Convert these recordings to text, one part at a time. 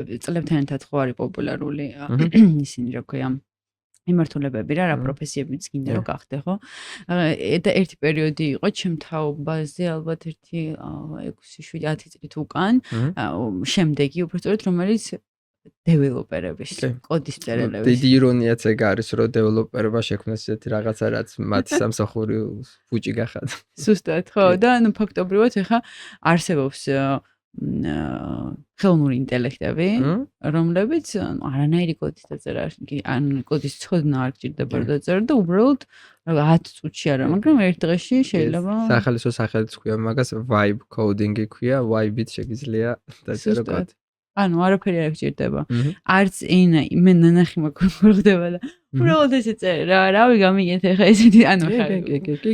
წლებთან ერთად ხო არის პოპულარული ისინი რა ქვია იმართულებები რა პროფესიებიც გინდა რომ გახდე ხო და ერთი პერიოდი იყო ჩემ თაობაზე ალბათ ერთი 6-7-10 წლით უკან შემდეგი უბრალოდ რომელიც დეველოპერების კოდის წერელების დიდი ირონიაც ეგ არის რომ დეველოპერობა შექმნეს ესეთი რაღაცა რაც მათ სამსახური ფუჭი გახადა ზუსტად ხო და ანუ ფაქტობრივად ეხა არსებობს ხელოვნური ინტელექტები რომლებიც არანაირი კოდის დაწერა ან კოდის ცოდნა არ გჭირდება რომ დაწერო და უბრალოდ 10 წუთში არა მაგრამ ერთ დღეში შეიძლება სახალისო სახელიც ქვია მაგას vibe coding-ი ქვია vibe-ით შეგიძლია დაწერო კოდი ანუ არაფერი არ გჭირდება არც ენა მე ნანახი მოგხდება და უბრალოდ ესე წერე რავი გამიგეთ ეხა ესეთი ანუ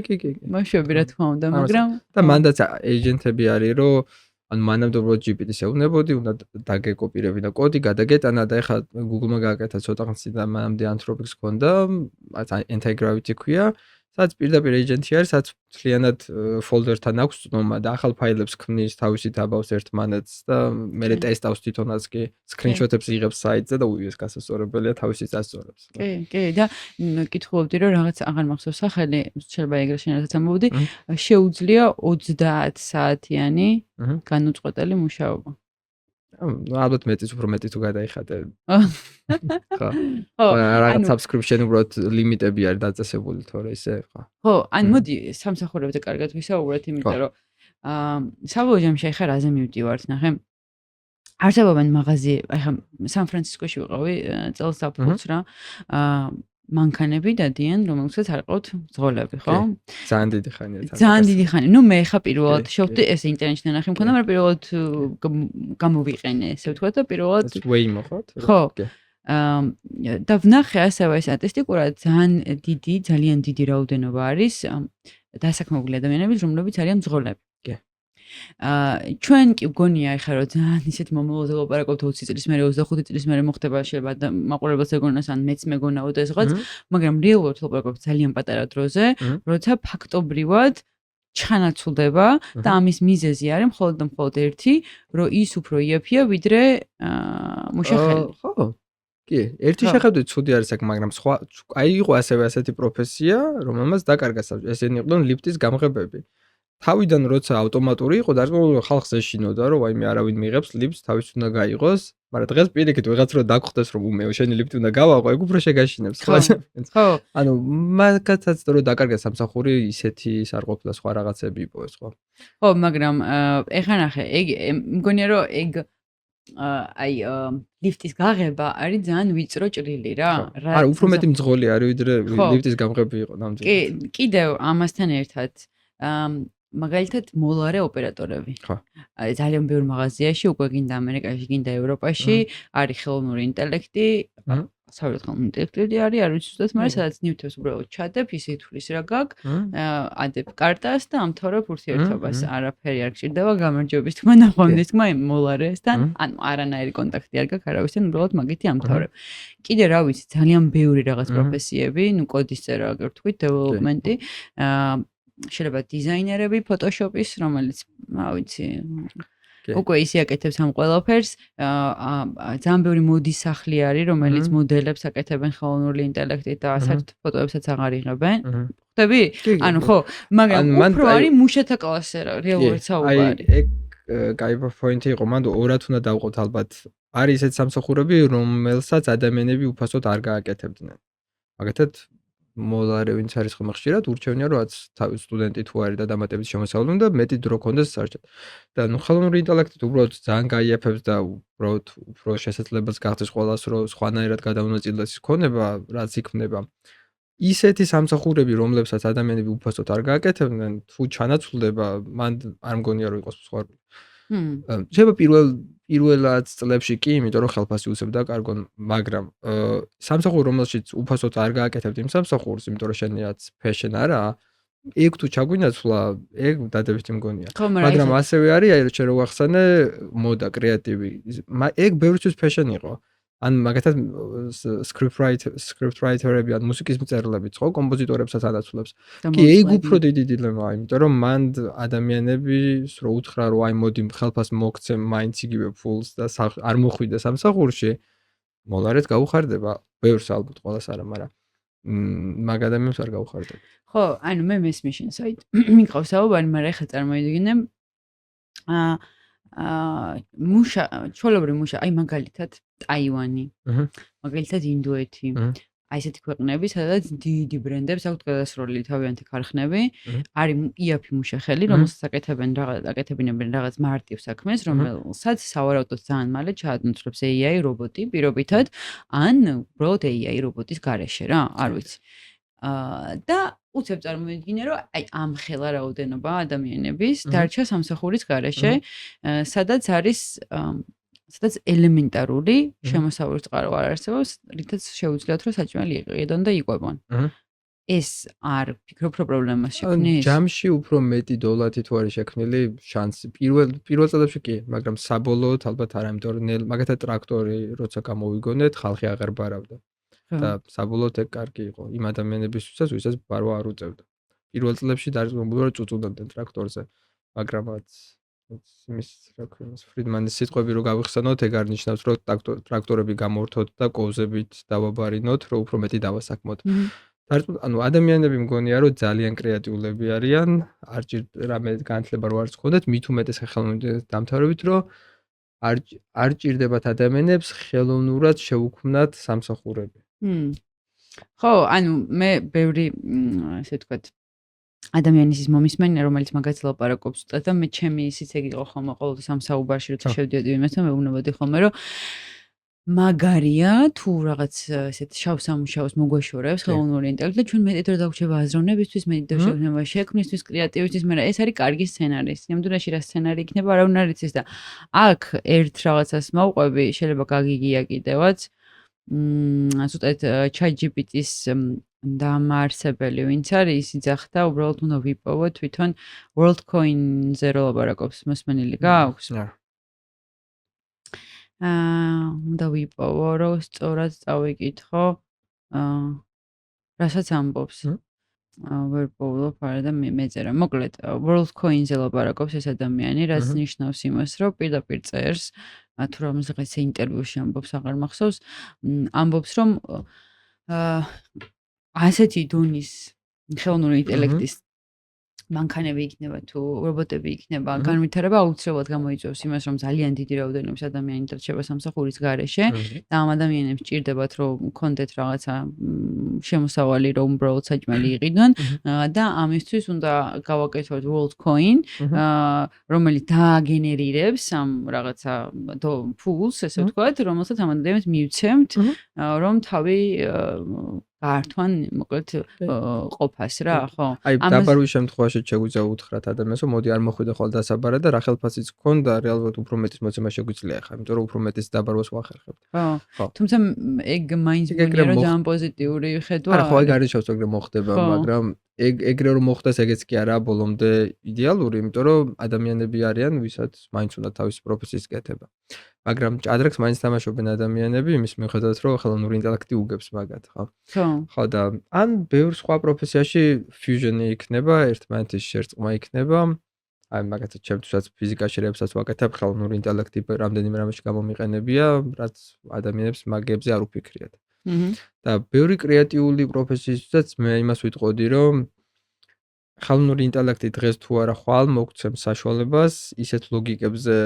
კი მოშვები რა თქმა უნდა მაგრამ და მანდაც ეიჯენტები არის რომ ანუ მანამდე უბრალოდ GPT-ს ეუბნებოდი, უნდა დაგეკოპირებინა კოდი, გადაგეტანა და ეხლა Google-მა გააკეთა ცოტა ხანს და მანამდე Anthropic-ს ჰქონდა, Anti-Gravity ქვია, სადაც პირდაპირ ეიჯენტი არის, სადაც მთლიანად ფოლდერთან აქვს ცნობა და ახალ ფაილებს ქმნის თავისი დაბავს ერთმანეთს და მე ტესტავს თვითონაც კი, სკრინშოტებს იღებს საიტზე და უიეს გასასწორებელია თავისი წასწორებს. კი, და კითხულობდი რომ რაღაც აღარ მახსოვს სახელი, შეიძლება ეგრე შენასაც ამბობდი, შეუძლია 30 საათიანი განუწყვეტელი მუშაობა. ალბათ მეტიც უფრო მეტი თუ გადაიხადე. ხო. რაღაც subscription უბრალოდ ლიმიტები არის დაწესებული თორე ისე ხო. ხო, ან მოდი სამსახურებზე კარგად ვისაუბროთ, იმიტომ რომ საბოლოო ჯამში ახლა რაზე მივდივართ, ნახე. არსებობენ მაღაზიები, ახლა სან-ფრანცისკოში ვიყავი წელს საფუძს რა. მანქანები დადიან, რომელსაც არ ყავთ მძღოლები, ხო? ძალიან დიდი ხანია. ძალიან დიდი ხანი. ნუ მე ხა პირველად შევხვდი ეს ინტერნეტში ნახე მქონდა, მაგრამ პირველად გამოვიყენე, ესე ვთქვა და პირველად Waymo ხო? ხო. და ვნახე ასევე სტატისტიკურად ძალიან დიდი რაოდენობა არის დასაქმებული ადამიანების, რომლებიც არიან მძღოლები. ჩვენ კი ვგონია ახლა რომ ძალიან ისეთ მომავალზე ვლაპარაკობთ 20 წლის მერე 25 წლის მერე მოხდება შეიძლება მაყურებელს ეგონას ან მეც მეგონაო და ეს რაღაც მაგრამ რეალურად ვლაპარაკობთ ძალიან პატარა დროზე როცა ფაქტობრივად ჩანაცვლდება და ამის მიზეზი არის მხოლოდ და მხოლოდ ერთი რომ ის უფრო იაფია ვიდრე მუშახელი ხო კი ერთი შეხედვით ცუდი არის აქ მაგრამ სხვა აი იყო ასევე ასეთი პროფესია რომელმაც დაკარგა ესენი იყვნენ ლიფტის გამღებები თავიდან როცა ავტომატური იყო და ხალხს ეშინოდა რომ აი მე არავინ მიიღებს ლიფტს თავის უნდა გაიღოს მაგრამ დღეს პირიქით ვიღაც რო დაგხვდეს რომ უმეო შენი ლიფტი უნდა გავაყო ეგ უფრო შეგაშინებს ხო ანუ მაგათაც რო დაკარგა სამსახური ისეთი არ ყოფილა სხვა რაღაცები იპოვეს ხო ხო მაგრამ ეხლა ნახე ეგ მგონია რომ ეგ აი ლიფტის გაღება არის ძალიან ვიწრო ჭრილი რა არა უფრო მეტი მძღოლი არის ვიდრე ლიფტის გამღები იყო ნამდვილად კი კიდევ ამასთან ერთად მაგალითად მოლარე ოპერატორები. ხო. ძალიან ბევრ მაღაზიაში უკვე გინდა ამერიკაში, გინდა ევროპაში არის ხელოვნური ინტელექტი. საერთოდ ხელოვნური ინტელექტი არის, არ ვიცი ზუსტად, მაგრამ სადაც ნივთებს უბრალოდ ჩადებ, ისე ითვლის რა გაქვს, ადებ კარტას და ამთავრებ ურთიერთობას. არაფერი არ გჭირდება გამარჯვების თქმა, ნახვამდის თქმა მოლარესთან, ანუ არანაირი კონტაქტი არ გაქვს არავისთან, უბრალოდ მაგითი ამთავრებ. კიდე რა ვიცი, ძალიან ბევრი რაღაც პროფესიები, ნუ კოდის წერა, აგერ ვთქვით, დეველოპმენტი, შეიძლება დიზაინერები ფოტოშოპის, რომელიც, რა ვიცი, უკვე ისე აკეთებს ამ ყველაფერს, ძალიან ბევრი მოდის სახლი არის, რომელიც მოდელებს აკეთებენ ხელოვნური ინტელექტით და საერთოდ ფოტოებსაც აღარ იღებენ. ხვდები? ანუ ხო, მაგრამ უფრო არის მუშათა კლასე რა, რეალურად საუბარი. ეგ კაი პოინტი იყო, მანდ ორად უნდა დავყოთ ალბათ. არის ესეთ სამსახურები, რომელსაც ადამიანები უფასოდ არ გააკეთებდნენ. მაგათად მოლარე ვინც არის ხომ ხშირად ურჩევნია რომ თავის სტუდენტი თუ არის და დამატებით შემოსავლენ და მეტი დრო კონდეს საერთოდ და ნუ ხელოვნური ინტელექტი უბრალოდ ძალიან გაიაფებს და უბრალოდ უფრო შესაძლებლად გახდეს ყველას რომ სხვანაირად გადაუნაწილდეს ქონება რაც იქნება ისეთი სამსახურები რომლებსაც ადამიანები უფასოდ არ გააკეთებდნენ თუ ჩანაცვლდება მან არ მგონია რომ იყოს სხვა შეიძლება პირველად წლებში კი, იმიტომ რომ ხელფასი უცებდა კარგონ, მაგრამ სამსახური რომელშიც უფასოდ არ გააკეთებთ იმ სამსახურს, იმიტომ რომ შენიაც ფეშენ არაა, ეგ თუ ჩაგვინაცვლა, ეგ დადებითი მგონია. მაგრამ ასევე არის, აი რომ შენ რო ახსენე, მოდა კრეატივი. ეგ ბევრისთვის ფეშენ იყო. ან მაგათაც script writer-ები ან მუსიკის მწერლებიც ხო, კომპოზიტორებსაც ანაცვლებს. კი, ეგ უფრო დიდი დილემაა, იმიტომ რომ მან ადამიანების რო უთხრა რომ აი მოდი ხელფას მოგცემ მაინც იგივე ფულს და არ მოხვიდე სამსახურში, მოლარეთ გაუხარდება. ბევრს ალბათ ყველას არა, მაგრამ მაგ ადამიანს არ გაუხარდება. ხო, ანუ მე მესმის შენ საით. მიყავს საუბარი, მაგრამ ეხლა წარმოვიდგინე მუშა, ჩვეულებრივი მუშა, აი მაგალითად ტაივანი, მაგალითად ინდოეთი, აი ესეთი ქვეყნები, სადაც დიდი ბრენდებს აქვთ გადასროლილი თავიანთი ქარხნები, არის იაფი მუშახელი, რომელსაც აკეთებინებენ რაღაც მარტივ საქმეს, რომელსაც სავარაუდოდ ძალიან მალე ჩაადმოწმებს AI რობოტი პირობითად, ან უბრალოდ AI რობოტის გარეშე რა, არ ვიცი. და უცებ წარმოვიდგინე, რომ აი ამ ხელა რაოდენობა ადამიანების დარჩა სამსახურის გარეშე, სადაც არის სადაც ელემენტარული შემოსავლის წყარო არ არსებობს, რითაც შეუძლიათ რომ საჭმელი იყიდონ და იყვებონ. ეს არ ფიქრობ რომ პრობლემას შექმნის? ჯამში უფრო მეტი დოლარი თუ არის შექმნილი შანსი. პირველ წლებში კი, მაგრამ საბოლოოდ ალბათ არა, იმიტომ რომ მაგათაც ტრაქტორი როცა გამოვიგონეთ, ხალხი აღარ ბარავდა. და საბოლოოდ ეგ კარგი იყო იმ ადამიანებისთვისაც, ვისაც ბარვა არ უწევდა. პირველ წლებში დარწმუნებული ვარ წუწუნდებდნენ ტრაქტორზე, მაგრამაც იმის რა ქვია, ფრიდმანის სიტყვები რო გავიხსენოთ, ეგ არ ნიშნავს, რომ ტრაქტორები გამორთოთ და კოვზებით დავაბარინოთ, რომ უფრო მეტი დავასაქმოთ. ანუ ადამიანები მგონია, რომ ძალიან კრეატიულები არიან, არ რამე განათლება რო არც ხონდეთ, მით უმეტეს ხელოვნური დამთავრებით, რომ არ ჭირდებათ ადამიანებს ხელოვნურად შეუქმნათ სამსახურები. ხო, ანუ მე ბევრი ესე ვთქვათ ადამიანის ის მომისმენია, რომელიც მაგაც ლაპარაკობს უბრალოდ და მე ჩემი ისიც ეგ იყო ხოლმე ყოველთვის ამ საუბარში როცა შევდიოდი იმასთან, მეუბნებოდი ხოლმე, რომ მაგარია თუ რაღაც ესეთ შავ სამუშაოს მოგვაშორებს ხელოვნური ინტელექტი და ჩვენ მეტი დრო დაგვჭირდება აზროვნებისთვის, მეტი დრო შეგვიძლია შექმნისთვის, კრეატივისთვის, მაგრამ ეს არის კარგი სცენარი. სიამოვნებაში რა სცენარი იქნება, არავინ არ იცის და აქ ერთ რაღაცას მოვყვები, შეიძლება გაგიგია კიდევაც. ზუსტად ChatGPT-ის დამაარსებელი ვინც არის, ის იძახდა, უბრალოდ უნდა ვიპოვო თვითონ WorldCoin-ზე რო ლაპარაკობს, მოსმენილი გაქვს? უნდა ვიპოვო, რომ სწორად წავიკითხო, რასაც ამბობს. ვერ პოვლობ არა და მეწერა. მოკლედ, WorldCoin-ზე ლაპარაკობს ეს ადამიანი, რაც ნიშნავს იმას, რომ პირდაპირ წერს, თუ რომელიღაც ინტერვიუში ამბობს, აღარ მახსოვს, ამბობს, რომ ასეთი დონის ხელოვნური ინტელექტის მანქანები იქნება თუ რობოტები იქნება, განვითარება აუცილებლად გამოიწვევს იმას, რომ ძალიან დიდი რაოდენობის ადამიანი დარჩება სამსახურის გარეშე და ამ ადამიანებს ჭირდებათ, რომ კონდეთ რაღაცა შემოსავალი, რომ უბრალოდ საჭმელი იყიდონ და ამისთვის უნდა გავაკეთოთ WorldCoin, რომელიც დააგენერირებს ამ რაღაცა ფულს, ესე ვთქვათ, რომელსაც ამ ადამიანებს მივცემთ, რომ თავი გაართვან მოკლედ ყოფას რა, ხო? აი დაბარვის შემთხვევაში შეგვიძლია უთხრათ ადამიანს, რომ მოდი არ მოხვიდე ხოლმე დასაბარად და რა ხელფასიც გქონდა, რეალურად უფრო მეტის მოცემა შეგვიძლია ხა, იმიტომ რომ უფრო მეტის დაბარვას ვახერხებთ. ხო. თუმცა ეგ მაინც მგონია რომ ძალიან პოზიტიური ხედვა. არა, ხო, ეგ არის შევს ეგრე მოხდება, მაგრამ ეგრე რომ მოხდეს ეგეც კი არა ბოლომდე იდეალური, იმიტომ რომ ადამიანები არიან, ვისაც მაინც უნდა თავისი პროფესიის კეთება. მაგრამ ჭადრაკს მაინც თამაშობენ ადამიანები იმის მიუხედავად, რომ ხელოვნური ინტელექტი უგებს მაგათ, ხო? ხო და ან ბევრ სხვა პროფესიაში ფიუჟენი იქნება, ერთმანეთის შერწყმა იქნება. აი მაგათაც ჩემთვისაც ფიზიკაში რებსაც ვაკეთებ, ხელოვნური ინტელექტი რამდენიმე რამეში გამომიყენებია, რაც ადამიანებს მაგებზე არ უფიქრიათ. და ბევრი კრეატიული პროფესიისთვისაც მე იმას ვიტყოდი, რომ ხელოვნური ინტელექტი დღეს თუ არა ხვალ მოგცემს საშუალებას ისეთ ლოგიკებზე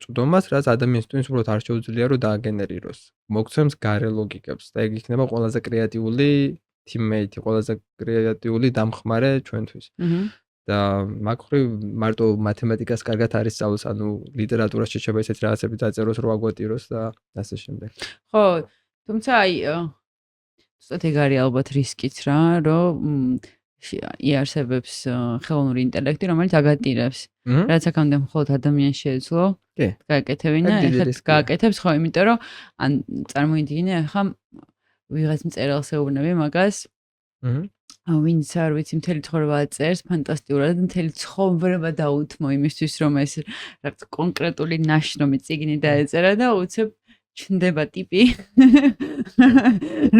წვდომას, რაც ადამიანის თვითონ უბრალოდ არ შეუძლია რომ დააგენერიროს. მოგცემს გარე ლოგიკებს და ეგ იქნება ყველაზე კრეატიული teammate, ყველაზე კრეატიული დამხმარე ჩვენთვის. და მაგხრივ მარტო მათემატიკას კარგად არის სწავლოს, ანუ ლიტერატურაში შეიძლება ისეთ რაღაცები დაწეროს, რომ აგვატიროს და ასე შემდეგ. ხო, თუმცა აი ზუსტად ეგ არის ალბათ რისკიც რა, რომ იარსებებს ხელოვნური ინტელექტი, რომელიც აგატირებს. რაც აქამდე მხოლოდ ადამიანს შეეძლო გააკეთებინა, ეხლა გააკეთებს, ხო, იმიტომ რომ ან წარმოიდგინე, ახლა ვიღაც მწერალს ეუბნები მაგას. ვინც არ ვიცი, მთელი ცხოვრება წერს, ფანტასტიკურად, მთელი ცხოვრება დაუთმო იმისთვის, რომ ეს რაღაც კონკრეტული ნაშრომი წიგნი დაეწერა და უცებ ჩნდება ტიპი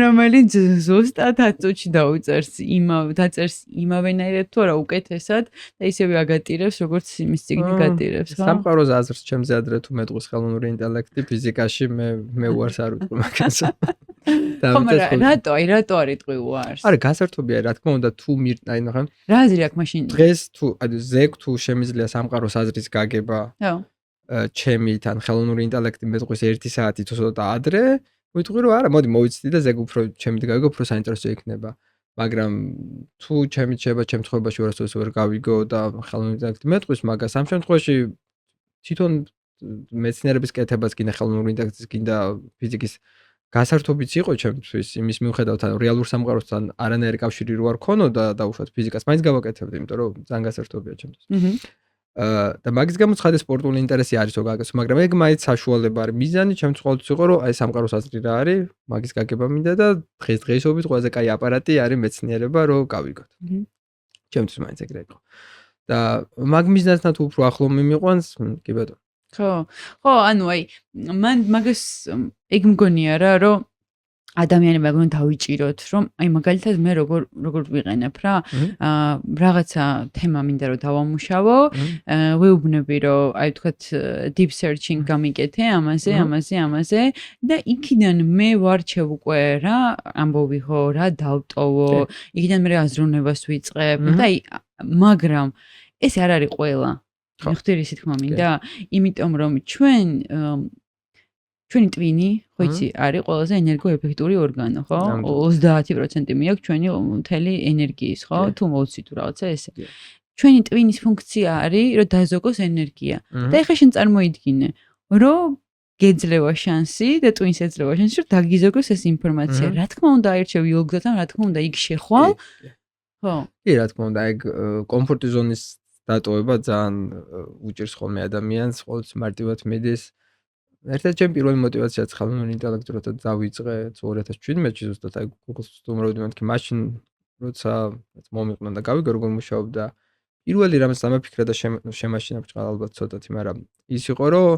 რომელიც ზუსტად 10 წუთში დაუწერს იმავენაირად თუ არა უკეთესად და ისევე აგატირებს როგორც იმის წიგნი გატირებს ხო? სამყაროს აზრს ჩემზე ადრე თუ მეტყვის ხელოვნური ინტელექტი ფიზიკაში მე უარს არ ვიტყვი მაგას. ხო მაგრამ რატო არ იტყვი უარს? არა გასართობია რა თქმა უნდა თუ აი ნახე რა აზრი აქვს მაშინ? დღეს თუ ზეგ თუ შემიძლია სამყაროს აზრის გაგება ხო ჩემი თან ხელოვნური ინტელექტი მეტყვის 1 საათი თუ ცოტა ადრე ვიტყვი რომ არა მოდი მოვიცდი და ზეგ უფრო ჩემი გაგიგო უფრო საინტერესო იქნება მაგრამ თუ ჩემი შეიძლება ჩემ ცხოვრებაში ვერასოდეს ვერ გავიგო და ხელოვნური ინტელექტი მეტყვის მაგას ამ შემთხვევაში თვითონ მეცნიერების კეთებას გინდა ხელოვნური ინტელექტის გინდა ფიზიკის გასართობიც იყო ჩემთვის იმის მიუხედავად რეალურ სამყაროსთან არანაირი კავშირი რო არ ქონოდა და უშუალოდ ფიზიკას მაინც გავაკეთებდი იმიტომ რომ ძალიან გასართობია ჩემთვის და მაგის გამო ცხადე სპორტული ინტერესი არის რო გაგაკეთო მაგრამ ეგ მაინც საშუალება არის მიზანი ჩემთვის ყოველთვის იყო რომ აი სამყაროს აზრი რა არის მაგის გაგება მინდა და დღესდღეობით ყველაზე კაი აპარატი არის მეცნიერება რო გავიგოთ ჩემთვის მაინც ეგრე იყო და მაგ მიზნასთან უფრო ახლო მიმიყვანს კი ბატონო ხო ანუ აი მან მაგას ეგ მგონია რა რომ ადამიანებმა გონ დავიჭიროთ რომ აი მაგალითად მე როგორ ვიყენებ რა რაღაცა თემა მინდა რომ დავამუშავო ვეუბნები რომ აი თქვათ deep searching გამიკეთე ამაზე და იქიდან მე ვარჩევ უკვე რა ამბობი ხო რა დავტოვო იქიდან მე აზროვნებას ვიწყებ და აი მაგრამ ეს არ არის ყველა მიხდիր ისე თქმა მინდა იმიტომ რომ ჩვენი ტვინი ხო იცი არის ყველაზე ენერგოეფექტური ორგანო ხო 30% მიაქვს ჩვენი მთელი ენერგიის ხო თუ მოვცი თუ რაღაცა ესე ჩვენი ტვინის ფუნქცია არის რომ დაზოგოს ენერგია და ეხლა შენ წარმოიდგინე რომ გეძლევა შანსი და ტვინს ეძლევა შანსი რომ დაგიზოგოს ეს ინფორმაცია რა თქმა უნდა აირჩევ იოლგდათან რა თქმა უნდა იქ შეხვალ ხო კი რა თქმა უნდა ეგ კომფორტი ზონის დატოვება ძალიან უჭირს ხოლმე ადამიანს ყოველთვის მარტივად მიდის ერთად ჩემი პირველი მოტივაციაც ხელოვნური ინტელექტი როცა დავიწყე 2017-ში ზუსტად აი Google-ს ვუმროვდი მეთქი მაშინ როცა მომიყვნა და გავიგო როგორ მუშაობდა პირველი რამაც დამაფიქრა და შემაშინა ბჭყალ ალბათ ცოტათი მაგრამ ის იყო რომ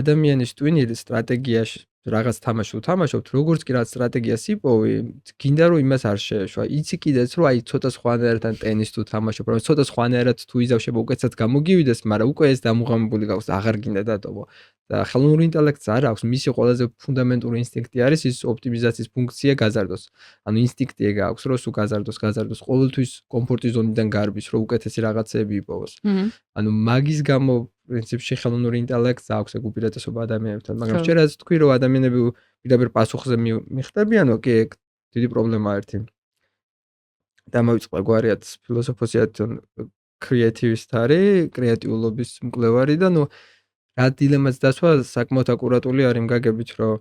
ადამიანის ტვინი სტრატეგიაში რაღაც თამაში უთამაშობთ როგორც კი რაღაც სტრატეგიას იპოვი გინდა რომ იმას არ შეეშვა იცი კიდეც რომ აი ცოტა სხვანაირად ტენის თუ თამაშობ რომ ცოტა სხვანაირად თუ იზავშებ უკეთესად გამოგივიდეს მაგრამ უკვე ეს დამუღამებული გავს აღარ გინდა დატოვო და ხელოვნური ინტელექტს არ აქვს მისი ყველაზე ფუნდამენტური ინსტინქტი არის ის ოპტიმიზაციის ფუნქცია გაზარდოს ანუ ინსტინქტი ეგ აქვს რომ სულ გაზარდოს ყოველთვის კომფორტის ზონიდან გარბის რომ უკეთესი რაღაცეები იპოვოს ანუ მაგის გამო პრინციპში ხელოვნური ინტელექტს აქვს ეგ უპირატესობა ადამიანებთან მაგრამ შეიძლება თქვი რომ ადამიანები პირდაპირ პასუხზე მიხდებიან ოკეი ეგ დიდი პრობლემაა ერთი და მოვიწყდა გვარიათ ფილოსოფოსიათ კრეატივისტ არის კრეატიულობის მკვლევარი და ნუ რა დილემაც დასვა საკმაოდ აკურატული არის იმ გაგებით რომ